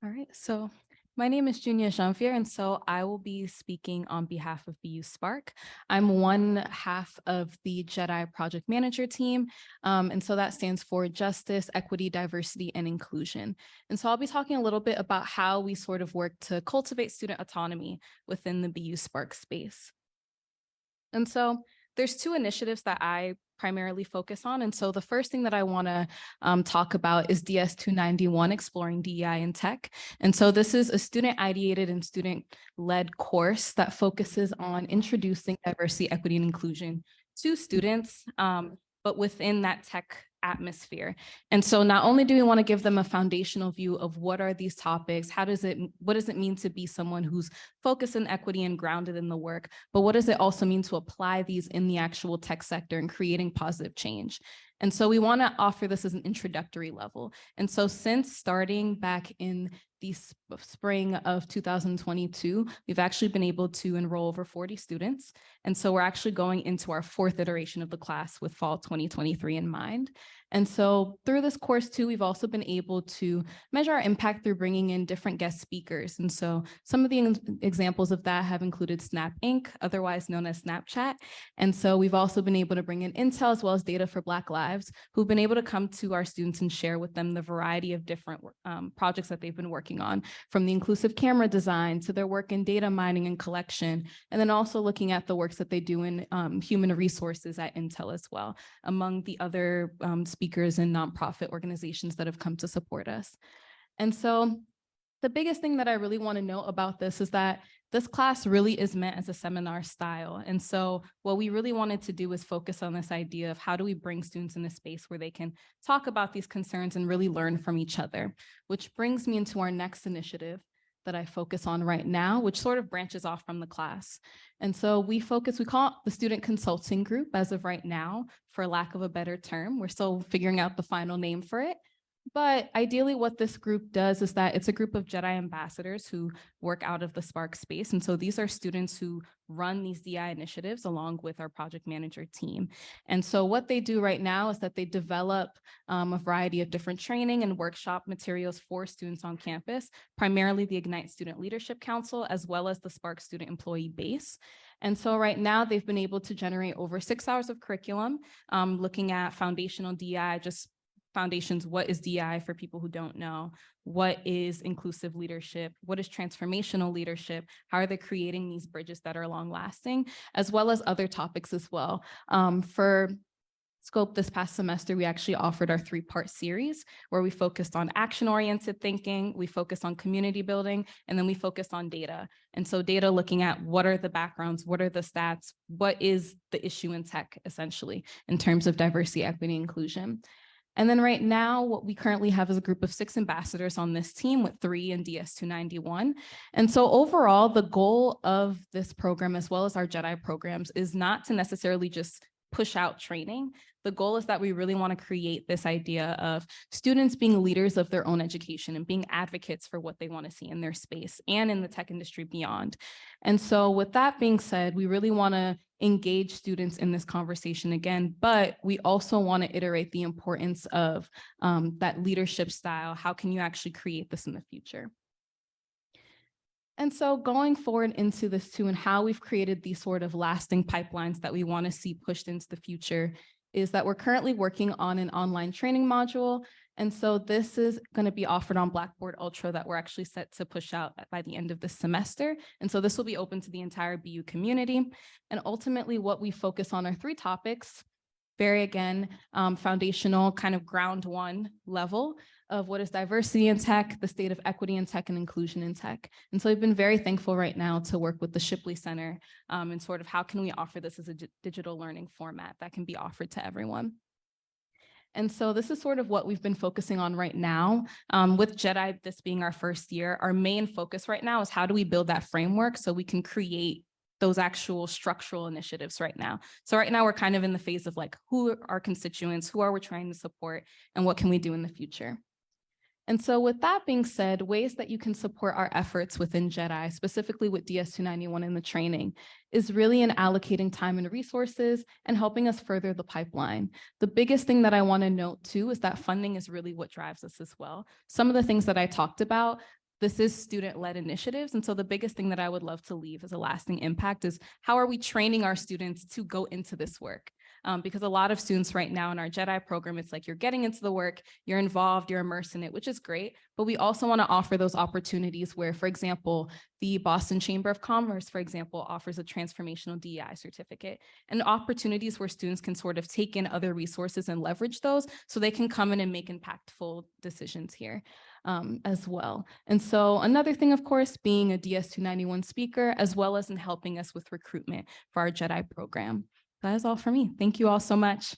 All right, so my name is Junia Janvier, and so I will be speaking on behalf of BU Spark. I'm one half of the Jedi Project Manager team, and so that stands for Justice, Equity, Diversity, and Inclusion. And so I'll be talking a little bit about how we sort of work to cultivate student autonomy within the BU Spark space. And so there's two initiatives that I primarily focus on. And so the first thing that I want to talk about is DS 291, Exploring DEI in Tech. And so this is a student ideated and student led course that focuses on introducing diversity, equity, and inclusion to students, but within that tech atmosphere. And so not only do we want to give them a foundational view of what are these topics, what does it mean to be someone who's focused on equity and grounded in the work, but what does it also mean to apply these in the actual tech sector and creating positive change? And so we want to offer this as an introductory level. And so since starting back in the spring of 2022, we've actually been able to enroll over 40 students. And so we're actually going into our fourth iteration of the class with fall 2023 in mind. And so through this course too, we've also been able to measure our impact through bringing in different guest speakers. And so some of the examples of that have included Snap Inc., otherwise known as Snapchat. And so we've also been able to bring in intel as well as data for Black Lives, who've been able to come to our students and share with them the variety of different projects that they've been working on, from the inclusive camera design to their work in data mining and collection, and then also looking at the works that they do in human resources at Intel as well, among the other speakers and nonprofit organizations that have come to support us. And so the biggest thing that I really want to note about this is that this class really is meant as a seminar style. And so what we really wanted to do is focus on this idea of how do we bring students in a space where they can talk about these concerns and really learn from each other, which brings me into our next initiative that I focus on right now, which sort of branches off from the class. And so we call it the Student Consulting Group as of right now, for lack of a better term. We're still figuring out the final name for it. But ideally what this group does is that it's a group of Jedi ambassadors who work out of the Spark space. And so these are students who run these DI initiatives along with our project manager team. And so what they do right now is that they develop a variety of different training and workshop materials for students on campus, primarily the Ignite Student Leadership Council, as well as the Spark student employee base. And so right now they've been able to generate over 6 hours of curriculum, looking at foundational DI, just foundations. What is DI for people who don't know? What is inclusive leadership? What is transformational leadership? How are they creating these bridges that are long lasting, as well as other topics as well. For scope this past semester, we actually offered our 3-part series where we focused on action-oriented thinking, we focused on community building, and then we focused on data. And so data looking at what are the backgrounds, what are the stats, what is the issue in tech, essentially, in terms of diversity, equity, inclusion. And then right now, what we currently have is a group of 6 ambassadors on this team with 3 in DS 291. And so overall, the goal of this program, as well as our Jedi programs, is not to necessarily just push out training. The goal is that we really want to create this idea of students being leaders of their own education and being advocates for what they want to see in their space and in the tech industry beyond. And so with that being said, we really want to engage students in this conversation again, but we also want to iterate the importance of that leadership style. How can you actually create this in the future? And so going forward into this too, and how we've created these sort of lasting pipelines that we want to see pushed into the future, is that we're currently working on an online training module. And so this is going to be offered on Blackboard Ultra that we're actually set to push out by the end of this semester. And so this will be open to the entire BU community. And ultimately what we focus on are 3 topics. Very, again, foundational kind of ground 1 level of what is diversity in tech, the state of equity in tech, and inclusion in tech. And so I've been very thankful right now to work with the Shipley Center and sort of how can we offer this as a digital learning format that can be offered to everyone. And so this is sort of what we've been focusing on right now. With Jedi, this being our first year, our main focus right now is how do we build that framework so we can create those actual structural initiatives right now. So right now we're kind of in the phase of like, who are our constituents, who are we trying to support, and what can we do in the future? And so with that being said, ways that you can support our efforts within Jedi, specifically with DS 291 in the training, is really in allocating time and resources and helping us further the pipeline. The biggest thing that I want to note too is that funding is really what drives us as well. Some of the things that I talked about, this is student-led initiatives. And so the biggest thing that I would love to leave as a lasting impact is how are we training our students to go into this work? Because a lot of students right now in our JEDI program, it's like you're getting into the work, you're involved, you're immersed in it, which is great. But we also want to offer those opportunities where, for example, the Boston Chamber of Commerce, for example, offers a transformational DEI certificate, and opportunities where students can sort of take in other resources and leverage those so they can come in and make impactful decisions here. As well. And so another thing, of course, being a DS-291 speaker, as well as in helping us with recruitment for our JEDI program. That is all for me. Thank you all so much.